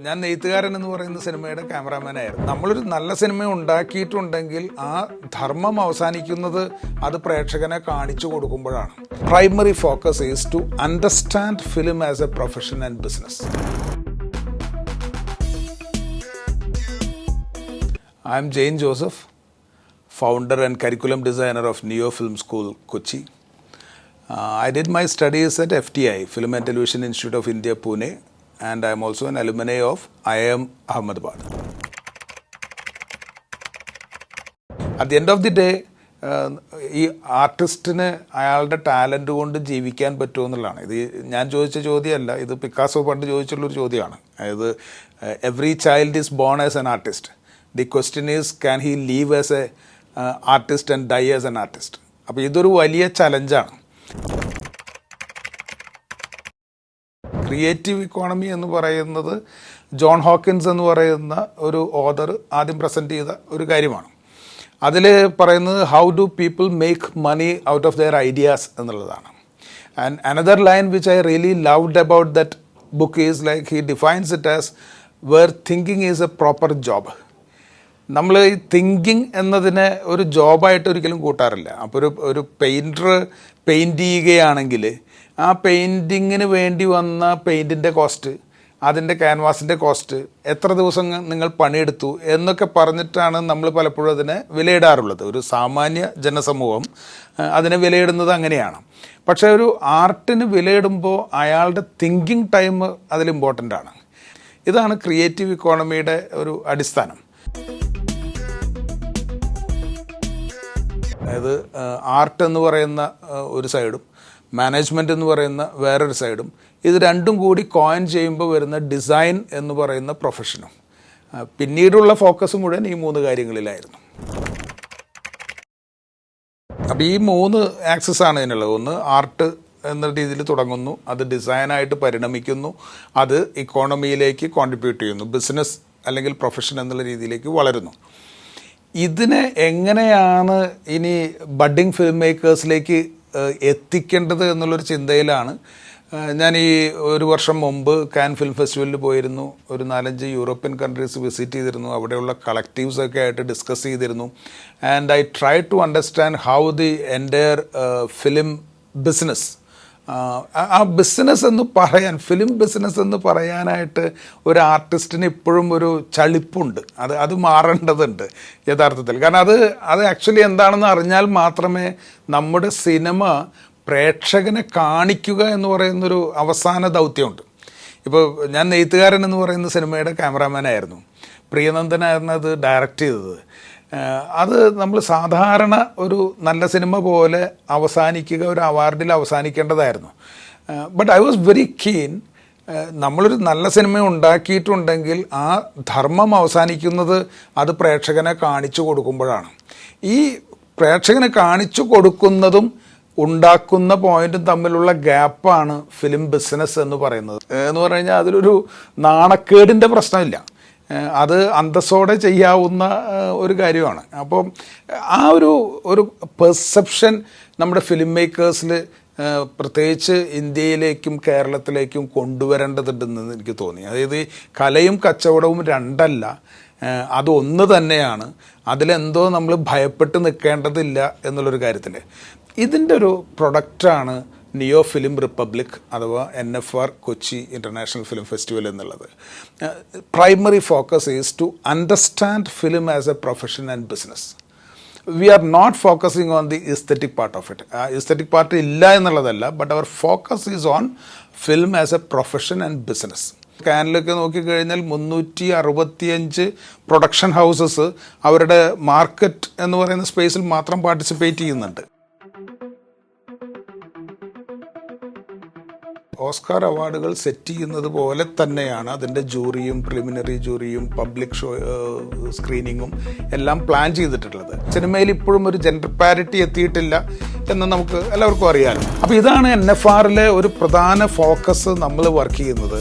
ഞാൻ നെയ്ത്തുകാരൻ എന്ന് പറയുന്ന സിനിമയുടെ ക്യാമറാമാനായിരുന്നു. നമ്മളൊരു നല്ല സിനിമ ഉണ്ടാക്കിയിട്ടുണ്ടെങ്കിൽ ആ ധർമ്മം അവസാനിക്കുന്നത് അത് പ്രേക്ഷകനെ കാണിച്ചു കൊടുക്കുമ്പോഴാണ്. Primary focus is to understand film as a profession and business. I am Jane Joseph, founder and curriculum designer of Neo Film School, Kochi. I did my studies at FTI, Film and Television Institute of India, Pune, and I am also an alumni of IIM Ahmedabad. At the end of the day, ഈ ആർട്ടിസ്റ്റിന് അയാളുടെ talent കൊണ്ട് ജീവിക്കാൻ പറ്റുമോ എന്നുള്ളതാണ്. ഇത് ഞാൻ ചോദിച്ച ചോദ്യമല്ല, ഇത് പിക്കാസോ പണ്ട് ചോദിച്ചുള്ളൊരു ചോദ്യമാണ്. അതായത് every child is born as an artist. The question is, can he live as a artist and die as an artist? അപ്പോൾ ഇതൊരു വലിയ ചലഞ്ചാണ്. ക്രിയേറ്റീവ് ഇക്കോണമി എന്ന് പറയുന്നത് ജോൺ ഹോക്കിൻസ് എന്ന് പറയുന്ന ഒരു ഓതർ ആദ്യം പ്രസൻറ്റ് ചെയ്ത ഒരു കാര്യമാണ്. അതിൽ പറയുന്നത് how do people make money out of their ideas എന്നുള്ളതാണ്. And another line which I really loved about that book is like he defines it as where thinking is a proper job. നമ്മൾ ഈ thinking എന്നതിനെ ഒരു ജോബായിട്ട് ഒരിക്കലും കൂട്ടാറില്ല. അപ്പോൾ ഒരു painter paint ചെയ്യുകയാണെങ്കിൽ ആ പെയിൻറ്റിങ്ങിന് വേണ്ടി വന്ന പെയിൻറ്റിൻ്റെ കോസ്റ്റ്, അതിൻ്റെ ക്യാൻവാസിൻ്റെ കോസ്റ്റ്, എത്ര ദിവസം നിങ്ങൾ പണിയെടുത്തു എന്നൊക്കെ പറഞ്ഞിട്ടാണ് നമ്മൾ പലപ്പോഴും അതിനെ വിലയിടാറുള്ളത്. ഒരു സാമാന്യ ജനസമൂഹം അതിനെ വിലയിടുന്നത് അങ്ങനെയാണ്. പക്ഷേ ഒരു ആർട്ടിന് വിലയിടുമ്പോൾ അയാളുടെ തിങ്കിങ് ടൈം അതിൽ ഇമ്പോർട്ടൻ്റ് ആണ്. ഇതാണ് ക്രിയേറ്റീവ് ഇക്കോണമിയുടെ ഒരു അടിസ്ഥാനം. അതായത് ആർട്ട് എന്ന് പറയുന്ന ഒരു സൈഡും മാനേജ്മെൻറ്റ് എന്ന് പറയുന്ന വേറൊരു സൈഡും, ഇത് രണ്ടും കൂടി കോയിൻ ചെയ്യുമ്പോൾ വരുന്ന ഡിസൈൻ എന്ന് പറയുന്ന പ്രൊഫഷനും. പിന്നീടുള്ള ഫോക്കസ് മുഴുവൻ ഈ 3 കാര്യങ്ങളിലായിരുന്നു. അപ്പോൾ ഈ 3 ആക്സസാണ് ഇതിനുള്ളത്. ഒന്ന്, ആർട്ട് എന്ന രീതിയിൽ തുടങ്ങുന്നു, അത് ഡിസൈനായിട്ട് പരിണമിക്കുന്നു, അത് ഇക്കോണമിയിലേക്ക് കോൺട്രിബ്യൂട്ട് ചെയ്യുന്നു, ബിസിനസ് അല്ലെങ്കിൽ പ്രൊഫഷൻ എന്നുള്ള രീതിയിലേക്ക് വളരുന്നു. ഇതിനെ എങ്ങനെയാണ് ഇനി ബഡ്ഡിങ് ഫിലിം മേക്കേഴ്സിലേക്ക് എത്തിക്കേണ്ടത് എന്നുള്ളൊരു ചിന്തയിലാണ് ഞാൻ ഈ 1 വർഷം മുമ്പ് കാൻ ഫിലിം ഫെസ്റ്റിവലിൽ പോയിരുന്നു. ഒരു 4-5 യൂറോപ്യൻ കൺട്രീസ് വിസിറ്റ് ചെയ്തിരുന്നു. അവിടെയുള്ള കളക്റ്റീവ്സൊക്കെ ആയിട്ട് ഡിസ്കസ് ചെയ്തിരുന്നു. And I try to understand how the entire film business, ആ ബിസിനസ് എന്ന് പറയാൻ, ഫിലിം ബിസിനസ് എന്ന് പറയാനായിട്ട് ഒരു ആർട്ടിസ്റ്റിന് ഇപ്പോഴും ഒരു ചളിപ്പുണ്ട്. അത് മാറേണ്ടതുണ്ട് യഥാർത്ഥത്തിൽ. കാരണം അത് ആക്ച്വലി എന്താണെന്ന് അറിഞ്ഞാൽ മാത്രമേ നമ്മുടെ സിനിമ പ്രേക്ഷകനെ കാണിക്കുക എന്ന് പറയുന്നൊരു അവസാന ദൗത്യമുണ്ട്. ഇപ്പോൾ ഞാൻ നെയ്ത്തുകാരൻ എന്ന് പറയുന്ന സിനിമയുടെ ക്യാമറാമാനായിരുന്നു. പ്രിയനന്ദനായിരുന്നു അത് ഡയറക്റ്റ് ചെയ്തത്. അത് നമ്മൾ സാധാരണ ഒരു നല്ല സിനിമ പോലെ അവസാനിക്കുക ഒരു അവാർഡിൽ അവസാനിക്കേണ്ടതായിരുന്നു. But I was very keen, നമ്മളൊരു നല്ല സിനിമ ഉണ്ടാക്കിയിട്ടുണ്ടെങ്കിൽ ആ ധർമ്മം അവസാനിക്കുന്നത് അത് പ്രേക്ഷകനെ കാണിച്ചു കൊടുക്കുമ്പോഴാണ്. ഈ പ്രേക്ഷകനെ കാണിച്ചു കൊടുക്കുന്നതും ഉണ്ടാക്കുന്ന പോയിന്റും തമ്മിലുള്ള ഗ്യാപ്പാണ് ഫിലിം ബിസിനസ് എന്ന് പറയുന്നത്. എന്ന് പറഞ്ഞു കഴിഞ്ഞാൽ അതിലൊരു നാണക്കേടിൻ്റെ പ്രശ്നമില്ല, അത് അന്തസ്സോടെ ചെയ്യാവുന്ന ഒരു കാര്യമാണ്. അപ്പോൾ ആ ഒരു പെർസെപ്ഷൻ നമ്മുടെ ഫിലിം മേക്കേഴ്സിൽ പ്രത്യേകിച്ച് ഇന്ത്യയിലേക്കും കേരളത്തിലേക്കും കൊണ്ടുവരേണ്ടതുണ്ടെന്ന് എനിക്ക് തോന്നി. അതായത് കലയും കച്ചവടവും രണ്ടല്ല, അതൊന്ന് തന്നെയാണ്. അതിലെന്തോ നമ്മൾ ഭയപ്പെട്ട് നിൽക്കേണ്ടതില്ല എന്നുള്ളൊരു കാര്യത്തിൽ ഇതിൻ്റെ ഒരു പ്രൊഡക്റ്റാണ് നിയോ ഫിലിം റിപ്പബ്ലിക് അഥവാ NFR Kochi international film festival എന്നുള്ളത്. Primary focus is to understand film as a profession and business. We are not focusing on the aesthetic part of it. Aesthetic part ഇല്ല എന്നുള്ളതല്ല, but our focus is on film as a profession and business. കാനിലൊക്കെ നോക്കിക്കഴിഞ്ഞാൽ 365 production houses അവരുടെ market എന്ന് പറയുന്ന സ്പേസിൽ മാത്രം participate ചെയ്യുന്നുണ്ട്. ഓസ്കാർ അവാർഡുകൾ സെറ്റ് ചെയ്യുന്നത് പോലെ തന്നെയാണ് അതിൻ്റെ ജൂറിയും പ്രിലിമിനറി ജൂറിയും പബ്ലിക് ഷോ സ്ക്രീനിങ്ങും എല്ലാം പ്ലാൻ ചെയ്തിട്ടുള്ളത്. സിനിമയിൽ ഇപ്പോഴും ഒരു ജെൻഡർ പാരിറ്റി എത്തിയിട്ടില്ല എന്ന് നമുക്ക് എല്ലാവർക്കും അറിയാമല്ലോ. അപ്പോൾ ഇതാണ് NFRലെ ഒരു പ്രധാന ഫോക്കസ് നമ്മൾ വർക്ക് ചെയ്യുന്നത്.